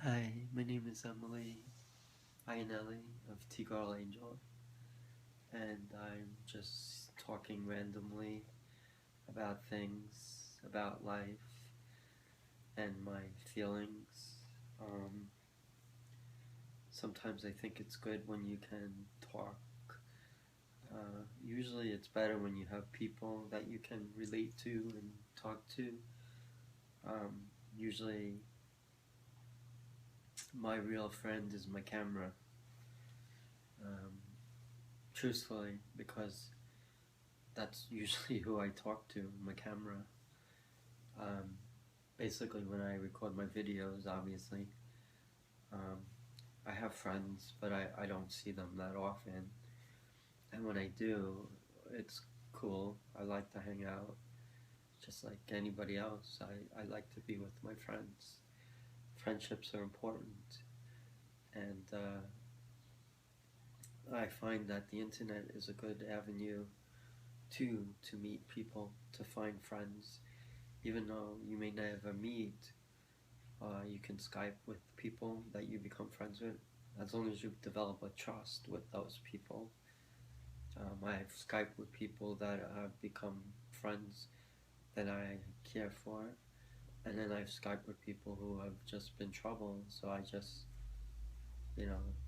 Hi, my name is Emily Ianelli of T-Girl Angel, and I'm just talking randomly about things, about life, and my feelings. Um, Sometimes I think it's good when you can talk. Usually it's better when you have people that you can relate to and talk to. Usually my real friend is my camera, um, truthfully, because that's usually who I talk to, my camera. Um, Basically, when I record my videos, obviously, um, I have friends, but I don't see them that often. And when I do, it's cool. I like to hang out just like anybody else. I like to be with my friends. Friendships are important. And I find that the internet is a good avenue to meet people, to find friends. Even though you may never meet, you can Skype with people that you become friends with, as long as you develop a trust with those people. I've Skyped with people that have become friends that I care for, and then I've Skyped with people who have just been trouble, so I just,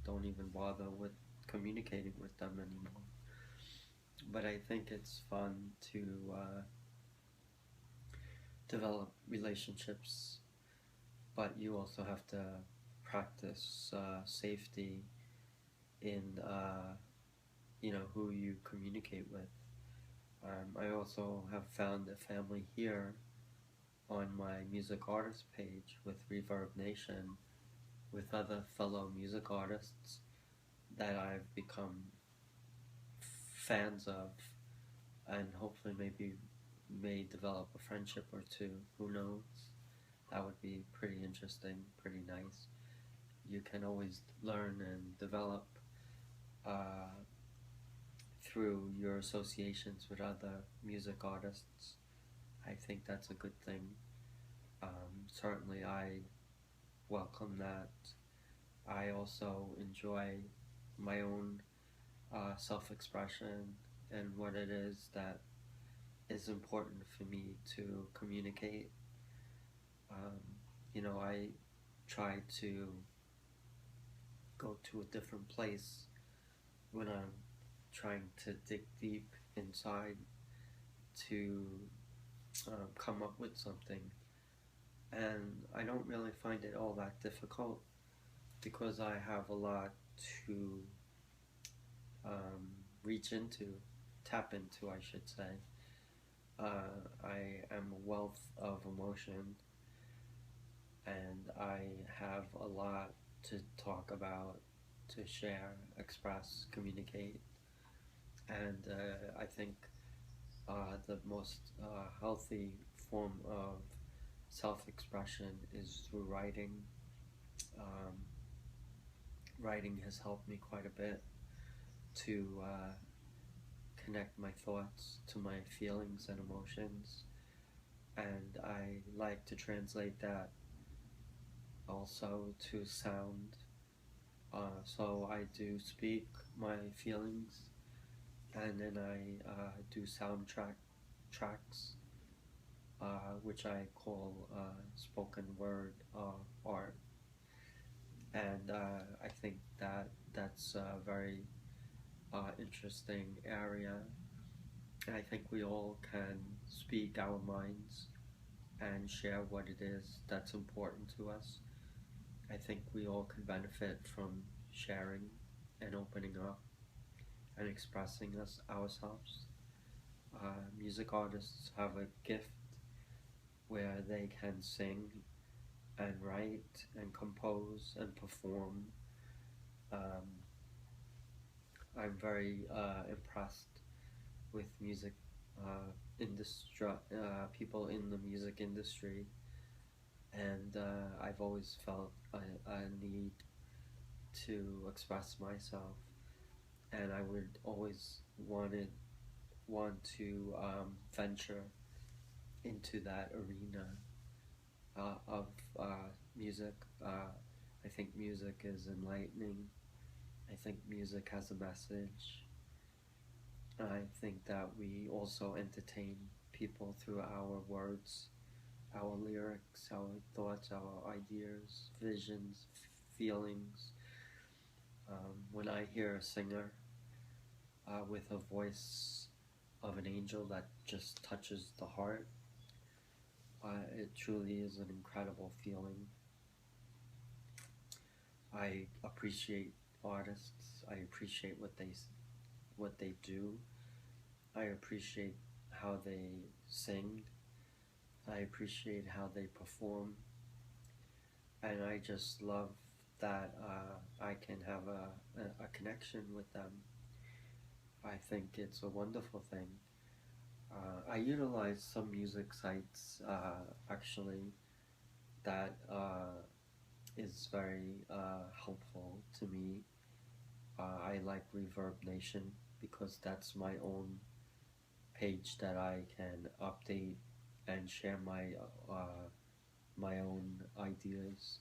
don't even bother with communicating with them anymore. But I think it's fun to develop relationships, but you also have to practice safety in who you communicate with. I also have found a family here on my music artist page with Reverb Nation, with other fellow music artists that I've become fans of, and hopefully maybe may develop a friendship or two. Who knows? That would be pretty interesting, pretty nice. You can always learn and develop uh, through your associations with other music artists. I think that's a good thing. Certainly, I welcome that. I also enjoy my own self expression and what it is that is important for me to communicate. Um, I try to go to a different place when I'm trying to dig deep inside to come up with something. And I don't really find it all that difficult because I have a lot to um, reach into, tap into, I should say. I am a wealth of emotion, and I have a lot to talk about, to share, express, communicate. And I think the most healthy form of self expression is through writing. Um, Writing has helped me quite a bit to connect my thoughts to my feelings and emotions, and I like to translate that also to sound. So I do speak my feelings, and then I do tracks, which I call spoken word art, and I think that that's a very interesting area. I think we all can speak our minds and share what it is that's important to us. I think we all can benefit from sharing and opening up and expressing ourselves. Music artists have a gift where they can sing and write and compose and perform. Um, I'm very impressed with music people in the music industry, and I've always felt a need to express myself, and I would always want to venture into that arena of music. I think music is enlightening. I think music has a message. I think that we also entertain people through our words, our lyrics, our thoughts, our ideas, visions, feelings. When I hear a singer with a voice of an angel that just touches the heart, it truly is an incredible feeling. I appreciate artists. I appreciate what they do. I appreciate how they sing. I appreciate how they perform, and I just love that I can have a connection with them. I think it's a wonderful thing. I utilize some music sites actually that is very helpful to me. I like Reverb Nation because that's my own page that I can update and share my own ideas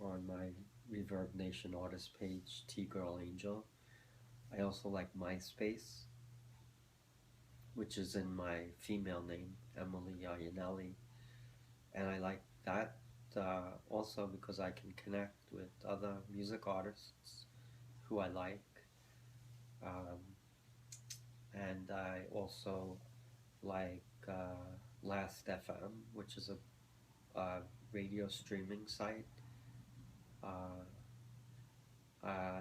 on my Reverb Nation artist page, T Girl Angel. I also like MySpace, which is in my female name, Emily Ayanelli, and I like that also because I can connect with other music artists who I like, um, and I also like Last FM, which is a radio streaming site. Uh,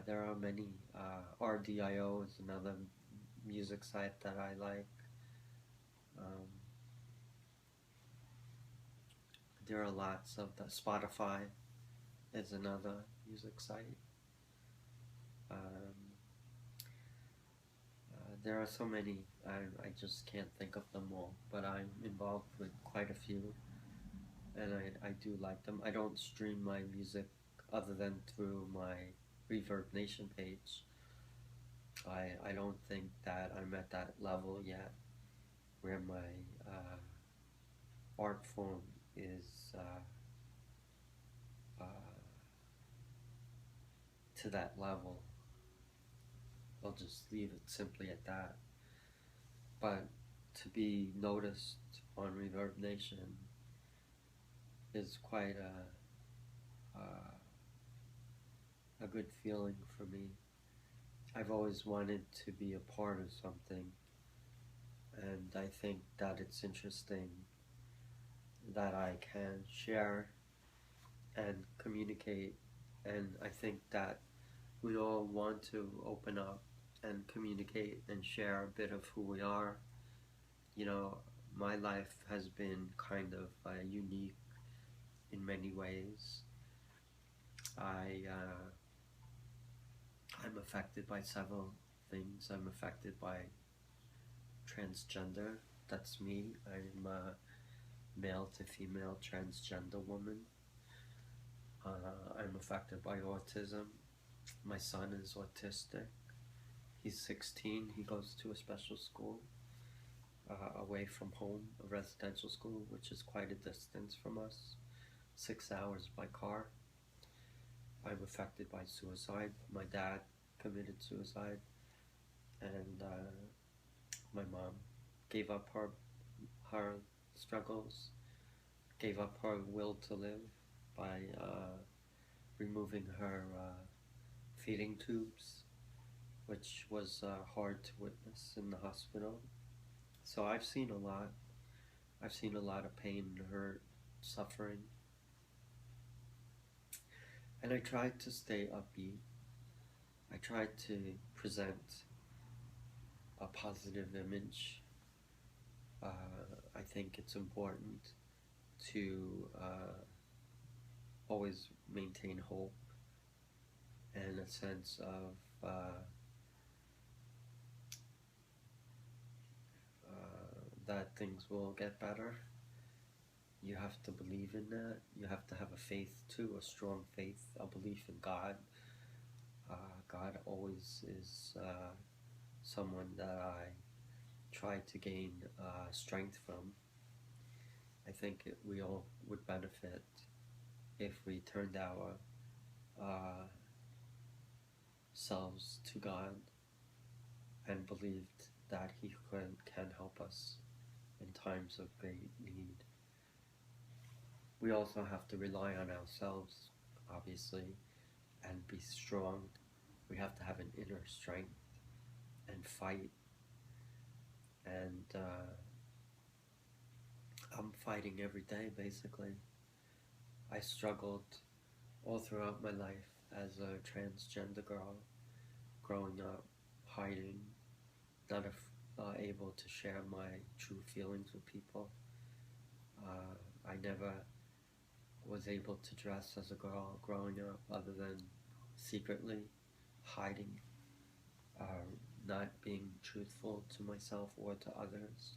there are many. RDIO is another music site that I like. Um, there are lots of the Spotify is another music site. Um, there are so many. I just can't think of them all, but I'm involved with quite a few, and I do like them. I don't stream my music other than through my Reverb Nation page. I don't think that I'm at that level yet where my art form is uh, to that level. I'll just leave it simply at that. But to be noticed on Reverb Nation is quite a good feeling for me. I've always wanted to be a part of something, and I think that it's interesting that I can share and communicate, and I think that we all want to open up and communicate and share a bit of who we are. You know, my life has been kind of unique in many ways. I'm affected by several things. I'm affected by transgender. That's me. I'm a male to female transgender woman. I'm affected by autism. My son is autistic. He's 16. He goes to a special school away from home, a residential school, which is quite a distance from us, 6 hours by car. I'm affected by suicide. My dad committed suicide, and my mom gave up her struggles, gave up her will to live by removing her feeding tubes, which was hard to witness in the hospital. So I've seen a lot. I've seen a lot of pain, hurt, suffering. And I tried to stay upbeat. I tried to present a positive image. I think it's important to always maintain hope and a sense of that things will get better. You have to believe in that. You have to have a faith too, a strong faith, a belief in God. God always is someone that I try to gain strength from. I think we all would benefit if we turned our selves to God and believed that He can help us in times of great need. We also have to rely on ourselves, obviously, and be strong. We have to have an inner strength and fight. And I'm fighting every day, basically. I struggled all throughout my life as a transgender girl, growing up, hiding, not able to share my true feelings with people. I never was able to dress as a girl growing up other than secretly, hiding, not being truthful to myself or to others.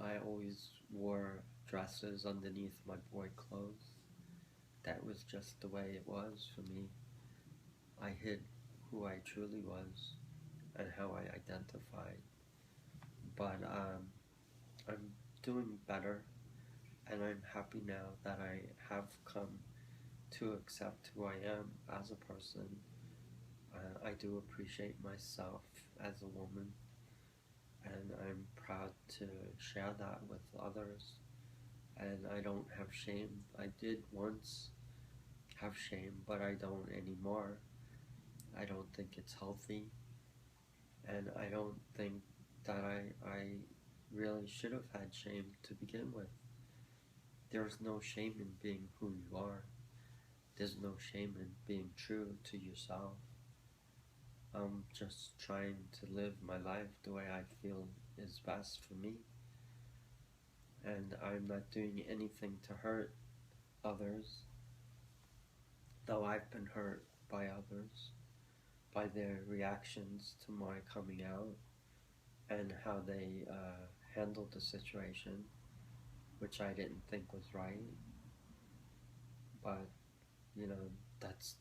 I always wore dresses underneath my boy clothes. That was just the way it was for me. I hid who I truly was and how I identified. But I'm doing better, and I'm happy now that I have come to accept who I am as a person. I do appreciate myself as a woman, and I'm proud to share that with others. And I don't have shame. I did once have shame, but I don't anymore. I don't think it's healthy, and I don't think that I really should have had shame to begin with. There's no shame in being who you are. There's no shame in being true to yourself. I'm just trying to live my life the way I feel is best for me. And I'm not doing anything to hurt others, though I've been hurt by others, by their reactions to my coming out and how they handled the situation, which I didn't think was right. But, you know, that's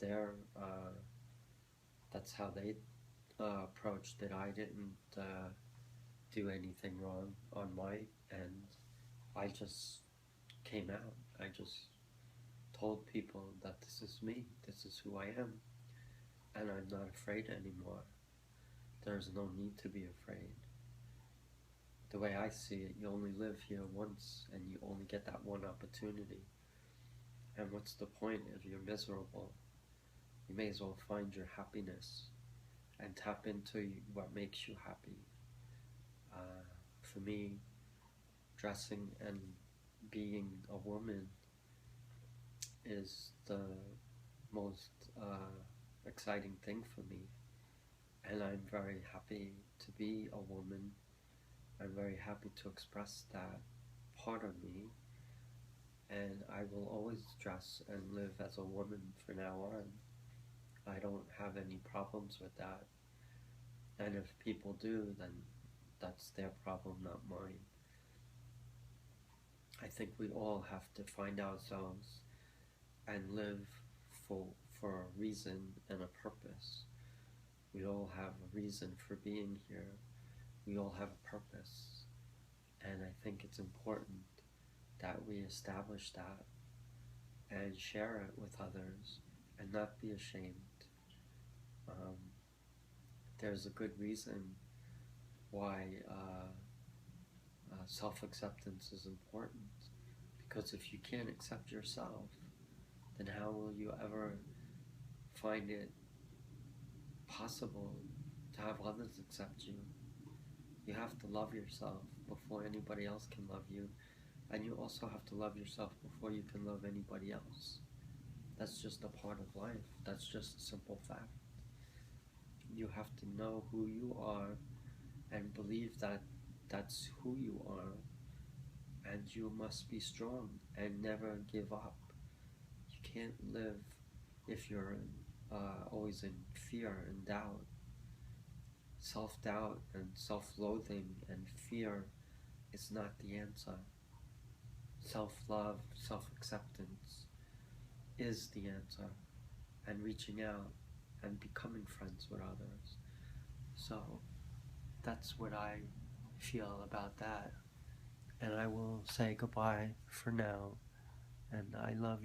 that's how they approached it. I didn't do anything wrong on my end. I just came out. I just told people that this is me, this is who I am, and I'm not afraid anymore. There's no need to be afraid. The way I see it, you only live here once, and you only get that one opportunity. And what's the point if you're miserable? You may as well find your happiness and tap into what makes you happy. For me, dressing and being a woman is the most exciting thing for me, and I'm very happy to be a woman. I'm very happy to express that part of me, and I will always dress and live as a woman from now on. I don't have any problems with that, and if people do, then that's their problem, not mine. I think we all have to find ourselves and live for a reason and a purpose. We all have a reason for being here. We all have a purpose. And I think it's important that we establish that and share it with others and not be ashamed. There's a good reason why self-acceptance is important, because if you can't accept yourself, then how will you ever find it possible to have others accept you? You have to love yourself before anybody else can love you, and you also have to love yourself before you can love anybody else. That's just a part of life. That's just a simple fact. You have to know who you are and believe that that's who you are, and you must be strong and never give up. You can't live if you're always in fear and doubt. Self-doubt and self-loathing and fear is not the answer. Self-love, self-acceptance is the answer, and reaching out and becoming friends with others. So that's what I feel about that. And I will say goodbye for now, and I love you.